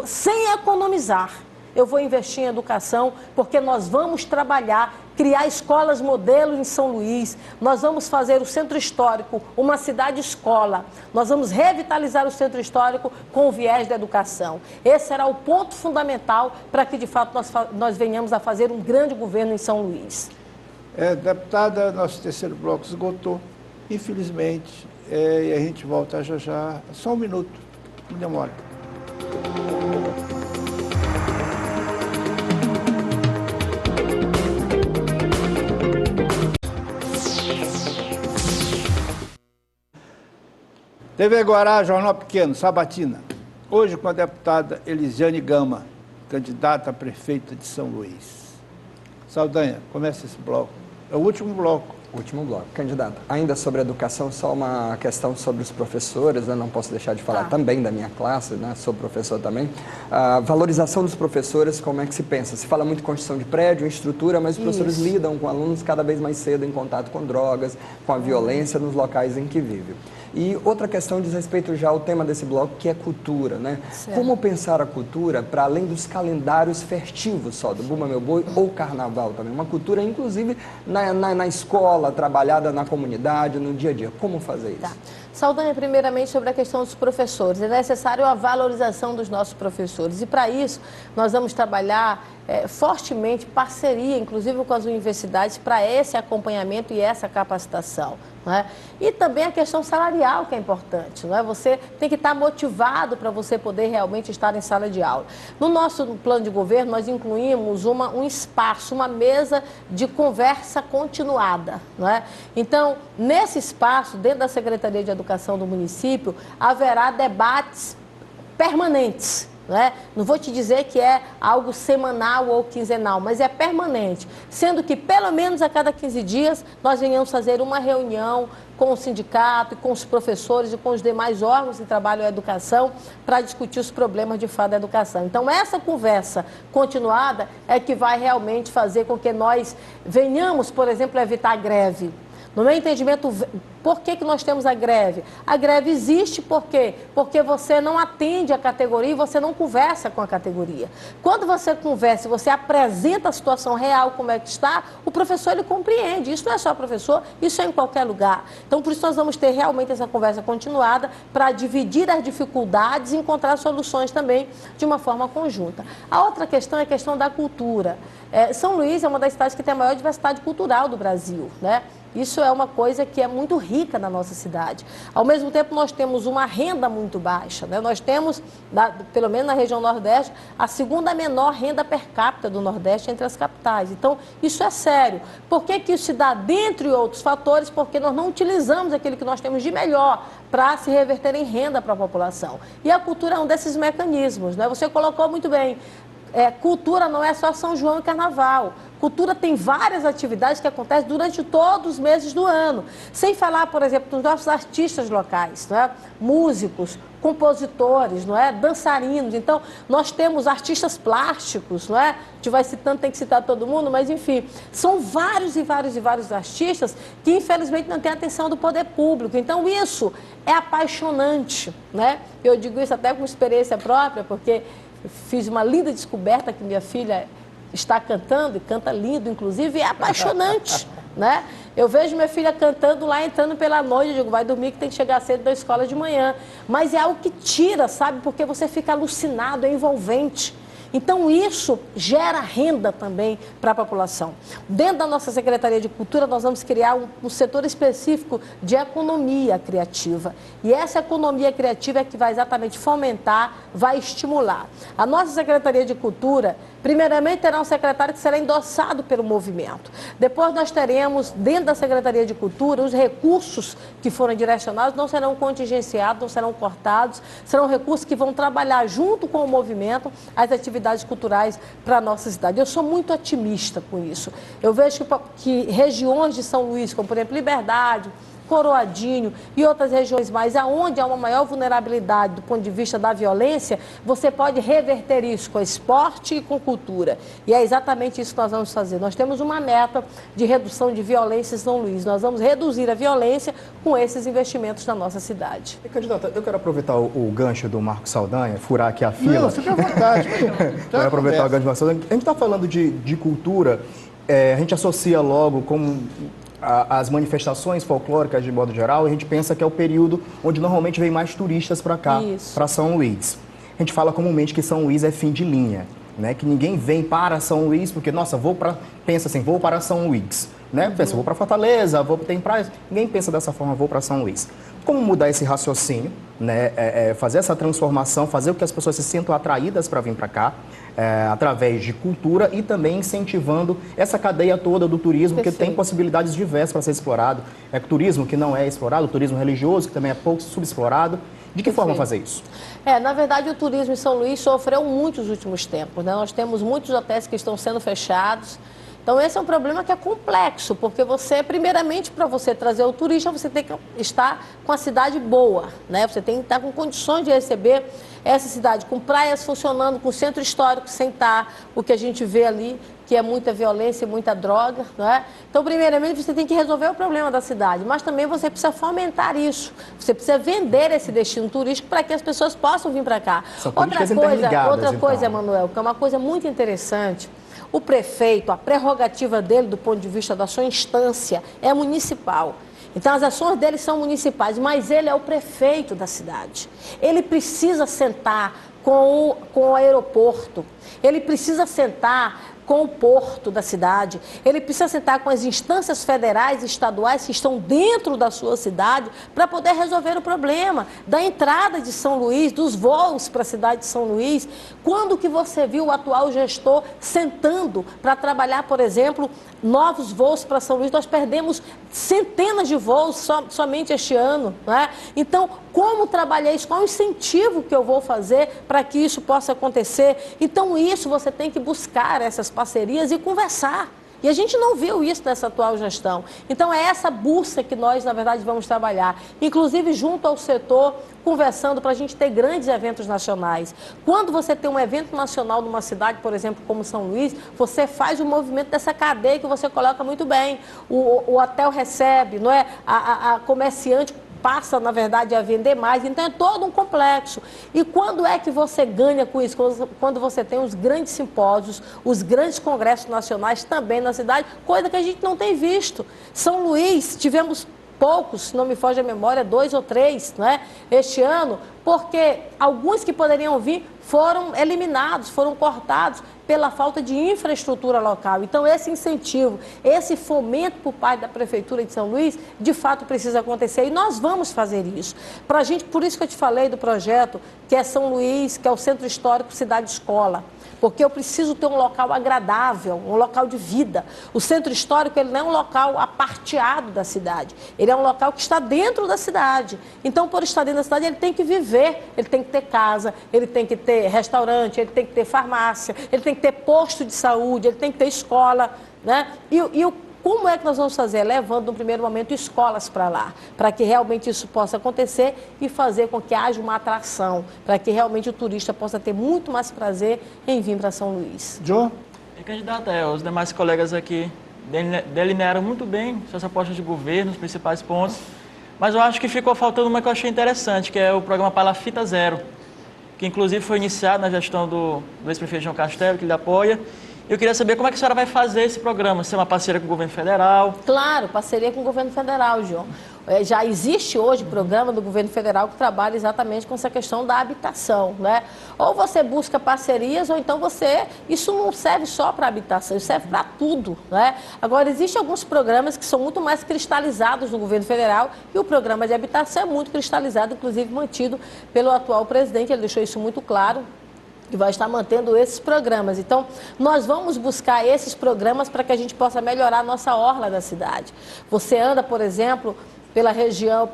sem economizar. Eu vou investir em educação porque nós vamos trabalhar, criar escolas modelo em São Luís, nós vamos fazer o Centro Histórico uma cidade-escola, nós vamos revitalizar o Centro Histórico com o viés da educação. Esse será o ponto fundamental para que, de fato, nós venhamos a fazer um grande governo em São Luís. Deputada, nosso terceiro bloco esgotou, infelizmente, e a gente volta já já. Só um minuto, não demora. TV Guará, Jornal Pequeno, Sabatina. Hoje com a deputada Elisiane Gama, candidata a prefeita de São Luís. Saldanha, começa esse bloco. É o último bloco. Último bloco. Candidata, ainda sobre educação, só uma questão sobre os professores, né? Não posso deixar de falar também da minha classe, né? Sou professor também. A valorização dos professores, como é que se pensa? Se fala muito em construção de prédio, em estrutura, mas os professores lidam com alunos cada vez mais cedo em contato com drogas, com a violência nos locais em que vivem. E outra questão diz respeito já ao tema desse bloco, que é cultura, né? Certo. Como pensar a cultura para além dos calendários festivos só, do Bumba Meu Boi ou Carnaval também? Uma cultura, inclusive, na escola, trabalhada na comunidade, no dia a dia. Como fazer isso? Tá. Saldanha, primeiramente, sobre a questão dos professores. É necessário a valorização dos nossos professores. E, para isso, nós vamos trabalhar fortemente, parceria, inclusive com as universidades, para esse acompanhamento e essa capacitação. Não é? E também a questão salarial, que é importante. Não é? Você tem que estar motivado para você poder realmente estar em sala de aula. No nosso plano de governo, nós incluímos um espaço, uma mesa de conversa continuada. Não é? Então, nesse espaço, dentro da Secretaria de Educação do município, haverá debates permanentes. Não vou te dizer que é algo semanal ou quinzenal, mas é permanente, sendo que pelo menos a cada 15 dias nós venhamos fazer uma reunião com o sindicato e com os professores e com os demais órgãos que trabalham a educação para discutir os problemas de fato da educação. Então essa conversa continuada é que vai realmente fazer com que nós venhamos, por exemplo, evitar a greve. No meu entendimento, por que nós temos a greve? A greve existe por quê? Porque você não atende a categoria e você não conversa com a categoria. Quando você conversa e você apresenta a situação real, como é que está, o professor ele compreende. Isso não é só professor, isso é em qualquer lugar. Então, por isso nós vamos ter realmente essa conversa continuada para dividir as dificuldades e encontrar soluções também de uma forma conjunta. A outra questão é a questão da cultura. São Luís é uma das cidades que tem a maior diversidade cultural do Brasil, né? Isso é uma coisa que é muito rica na nossa cidade. Ao mesmo tempo, nós temos uma renda muito baixa, né? Nós temos, pelo menos na região Nordeste, a segunda menor renda per capita do Nordeste entre as capitais. Então, isso é sério. Por que isso se dá? Dentre outros fatores, porque nós não utilizamos aquilo que nós temos de melhor para se reverter em renda para a população. E a cultura é um desses mecanismos, né? Você colocou muito bem. Cultura não é só São João e Carnaval. Cultura tem várias atividades que acontecem durante todos os meses do ano. Sem falar, por exemplo, dos nossos artistas locais, não é? Músicos, compositores, não é? Dançarinos. Então, nós temos artistas plásticos, não é? A gente vai citando, tem que citar todo mundo, mas enfim, são vários e vários e vários artistas que infelizmente não têm atenção do poder público. Então, isso é apaixonante, né? Eu digo isso até com experiência própria, porque fiz uma linda descoberta que minha filha está cantando, e canta lindo, inclusive, e é apaixonante, né? Eu vejo minha filha cantando lá, entrando pela noite, eu digo, vai dormir que tem que chegar cedo da escola de manhã. Mas é algo que tira, sabe? Porque você fica alucinado, é envolvente. Então isso gera renda também para a população. Dentro da nossa Secretaria de Cultura, nós vamos criar um setor específico de economia criativa. E essa economia criativa é que vai exatamente fomentar, vai estimular. A nossa Secretaria de Cultura, primeiramente, terá um secretário que será endossado pelo movimento. Depois nós teremos, dentro da Secretaria de Cultura, os recursos que foram direcionados não serão contingenciados, não serão cortados, serão recursos que vão trabalhar junto com o movimento as atividades culturais para a nossa cidade. Eu sou muito otimista com isso. Eu vejo que regiões de São Luís, como por exemplo Liberdade, Coroadinho e outras regiões mais, aonde há uma maior vulnerabilidade do ponto de vista da violência, você pode reverter isso com esporte e com cultura. E é exatamente isso que nós vamos fazer. Nós temos uma meta de redução de violência em São Luís. Nós vamos reduzir a violência com esses investimentos na nossa cidade. Candidata, eu quero aproveitar o gancho do Marcos Saldanha, furar aqui a fila. Não, fica à vontade. Quero aproveitar o gancho do Marcos Saldanha. A gente está falando de cultura, a gente associa logo como as manifestações folclóricas de modo geral, a gente pensa que é o período onde normalmente vem mais turistas para cá, para São Luís. A gente fala comumente que São Luís é fim de linha, né? Que ninguém vem para São Luís porque, nossa, pensa assim, vou para São Luís, né? Pensa, vou para Fortaleza, tem praias. Ninguém pensa dessa forma, vou para São Luís. Como mudar esse raciocínio, né? Fazer essa transformação, fazer com que as pessoas se sintam atraídas para vir para cá, através de cultura e também incentivando essa cadeia toda do turismo, que tem possibilidades diversas para ser explorado. Turismo que não é explorado, turismo religioso, que também é pouco subexplorado. De que forma fazer isso? Na verdade, o turismo em São Luís sofreu muito nos últimos tempos, né? Nós temos muitos hotéis que estão sendo fechados. Então, esse é um problema que é complexo, porque primeiramente, para você trazer o turista, você tem que estar com a cidade boa, né? Você tem que estar com condições de receber essa cidade, com praias funcionando, com centro histórico, sem estar o que a gente vê ali, que é muita violência e muita droga, não é? Então, primeiramente, você tem que resolver o problema da cidade, mas também você precisa fomentar isso. Você precisa vender esse destino turístico para que as pessoas possam vir para cá. Outra coisa, Emanuel, que é uma coisa muito interessante, o prefeito, a prerrogativa dele, do ponto de vista da sua instância, é municipal. Então, as ações dele são municipais, mas ele é o prefeito da cidade. Ele precisa sentar com o aeroporto, ele precisa sentar com o porto da cidade, ele precisa sentar com as instâncias federais e estaduais que estão dentro da sua cidade para poder resolver o problema da entrada de São Luís, dos voos para a cidade de São Luís. Quando que você viu o atual gestor sentando para trabalhar, por exemplo, novos voos para São Luís? Nós perdemos centenas de voos somente este ano, não é? Então, como trabalhar isso? Qual o incentivo que eu vou fazer para que isso possa acontecer? Então, isso você tem que buscar essas parcerias e conversar. E a gente não viu isso nessa atual gestão. Então, é essa busca que nós, na verdade, vamos trabalhar. Inclusive, junto ao setor, conversando para a gente ter grandes eventos nacionais. Quando você tem um evento nacional numa cidade, por exemplo, como São Luís, você faz o movimento dessa cadeia que você coloca muito bem. O hotel recebe, não é? A comerciante passa, na verdade, a vender mais. Então, é todo um complexo. E quando é que você ganha com isso? Quando você tem os grandes simpósios, os grandes congressos nacionais também na cidade, coisa que a gente não tem visto. São Luís, tivemos poucos, se não me foge a memória, 2 ou 3, não é? Este ano, porque alguns que poderiam vir foram eliminados, foram cortados pela falta de infraestrutura local. Então, esse incentivo, esse fomento por parte da Prefeitura de São Luís, de fato precisa acontecer e nós vamos fazer isso. Pra gente, por isso que eu te falei do projeto, que é São Luís, que é o Centro Histórico Cidade Escola. Porque eu preciso ter um local agradável, um local de vida. O Centro Histórico, ele não é um local aparteado da cidade. Ele é um local que está dentro da cidade. Então, por estar dentro da cidade, ele tem que viver. Ele tem que ter casa, ele tem que ter restaurante, ele tem que ter farmácia, ele tem que ter posto de saúde, ele tem que ter escola, né? Como é que nós vamos fazer? Levando, no primeiro momento, escolas para lá, para que realmente isso possa acontecer e fazer com que haja uma atração, para que realmente o turista possa ter muito mais prazer em vir para São Luís. João? Candidata, os demais colegas aqui delinearam muito bem suas propostas de governo, os principais pontos, mas eu acho que ficou faltando uma que eu achei interessante, que é o programa Palafita Zero, que inclusive foi iniciado na gestão do ex-prefeito João Castelo, que ele apoia. Eu queria saber como é que a senhora vai fazer esse programa, se é uma parceria com o governo federal. Claro, parceria com o governo federal, João. Já existe hoje programa do governo federal que trabalha exatamente com essa questão da habitação, né? Ou você busca parcerias, ou então isso não serve só para habitação, isso serve para tudo, né? Agora, existem alguns programas que são muito mais cristalizados no governo federal, e o programa de habitação é muito cristalizado, inclusive mantido pelo atual presidente, ele deixou isso muito claro, que vai estar mantendo esses programas. Então, nós vamos buscar esses programas para que a gente possa melhorar a nossa orla da cidade. Você anda, por exemplo, pela região,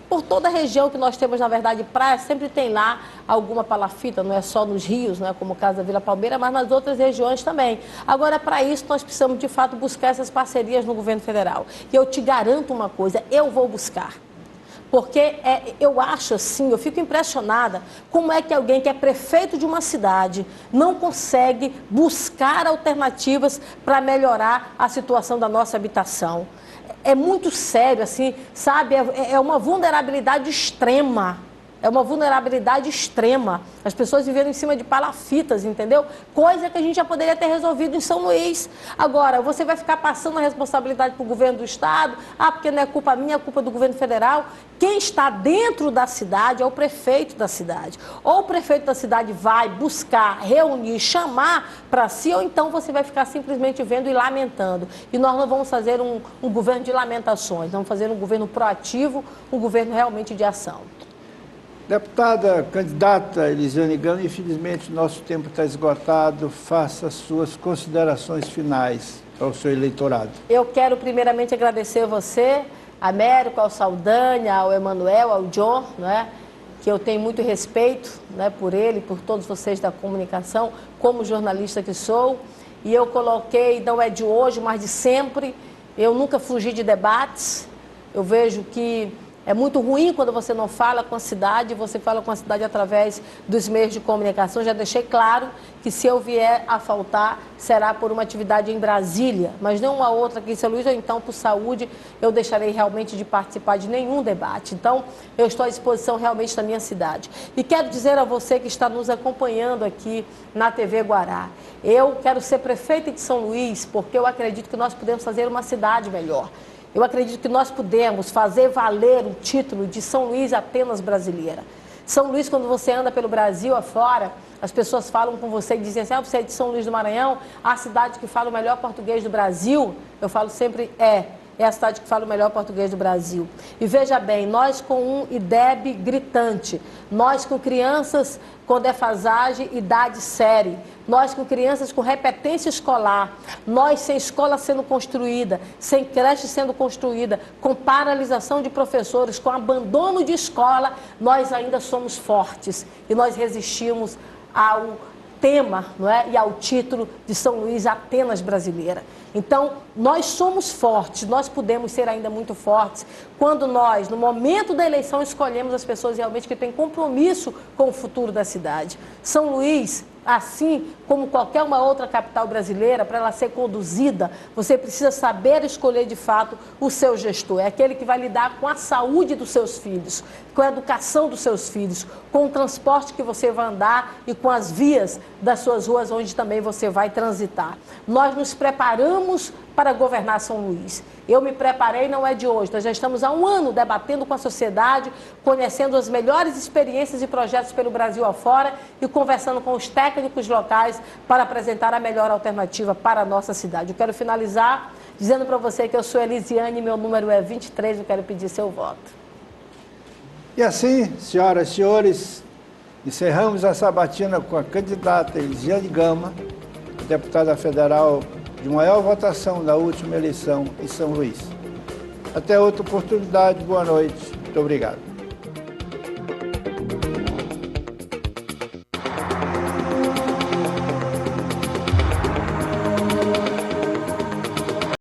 por toda a região que nós temos, na verdade, praia, sempre tem lá alguma palafita, não é só nos rios, né, como o caso da Vila Palmeira, mas nas outras regiões também. Agora, para isso, nós precisamos, de fato, buscar essas parcerias no governo federal. E eu te garanto uma coisa, eu vou buscar. Porque eu acho assim, eu fico impressionada como é que alguém que é prefeito de uma cidade não consegue buscar alternativas para melhorar a situação da nossa habitação. É muito sério, assim, sabe? É uma vulnerabilidade extrema. É uma vulnerabilidade extrema. As pessoas vivendo em cima de palafitas, entendeu? Coisa que a gente já poderia ter resolvido em São Luís. Agora, você vai ficar passando a responsabilidade para o governo do estado? Porque não é culpa minha, é culpa do governo federal. Quem está dentro da cidade é o prefeito da cidade. Ou o prefeito da cidade vai buscar, reunir, chamar para si, ou então você vai ficar simplesmente vendo e lamentando. E nós não vamos fazer um governo de lamentações, vamos fazer um governo proativo, um governo realmente de ação. Deputada, candidata Elisiane Gama, infelizmente nosso tempo está esgotado. Faça as suas considerações finais ao seu eleitorado. Eu quero primeiramente agradecer a você, a Américo, ao Saldanha, ao Emanuel, ao John, né, que eu tenho muito respeito, né, por ele, por todos vocês da comunicação, como jornalista que sou. E eu coloquei, não é de hoje, mas de sempre, eu nunca fugi de debates. Eu vejo que é muito ruim quando você não fala com a cidade, você fala com a cidade através dos meios de comunicação. Já deixei claro que se eu vier a faltar, será por uma atividade em Brasília, mas não uma outra aqui em São Luís, ou então por saúde, eu deixarei realmente de participar de nenhum debate. Então, eu estou à disposição realmente da minha cidade. E quero dizer a você que está nos acompanhando aqui na TV Guará, eu quero ser prefeita de São Luís, porque eu acredito que nós podemos fazer uma cidade melhor. Eu acredito que nós podemos fazer valer o título de São Luís apenas brasileira. São Luís, quando você anda pelo Brasil afora, as pessoas falam com você e dizem assim, você é de São Luís do Maranhão, a cidade que fala o melhor português do Brasil. Eu falo sempre, é a cidade que fala o melhor português do Brasil. E veja bem, nós com um IDEB gritante, nós com crianças com defasagem, idade série, nós com crianças com repetência escolar, nós sem escola sendo construída, sem creche sendo construída, com paralisação de professores, com abandono de escola, nós ainda somos fortes e nós resistimos ao tema, não é? E ao título de São Luís apenas brasileira. Então, nós somos fortes, nós podemos ser ainda muito fortes quando nós, no momento da eleição, escolhemos as pessoas realmente que têm compromisso com o futuro da cidade. São Luís, assim como qualquer uma outra capital brasileira, para ela ser conduzida, você precisa saber escolher de fato o seu gestor. É aquele que vai lidar com a saúde dos seus filhos, com a educação dos seus filhos, com o transporte que você vai andar e com as vias das suas ruas onde também você vai transitar. Nós nos preparamos para governar São Luís. Eu me preparei, não é de hoje. Nós já estamos há um ano debatendo com a sociedade, conhecendo as melhores experiências e projetos pelo Brasil afora e conversando com os técnicos locais para apresentar a melhor alternativa para a nossa cidade. Eu quero finalizar dizendo para você que eu sou Elisiane, meu número é 23, eu quero pedir seu voto. E assim, senhoras e senhores, encerramos a sabatina com a candidata Elisiane Gama, deputada federal de maior votação na última eleição em São Luís. Até outra oportunidade, boa noite, muito obrigado.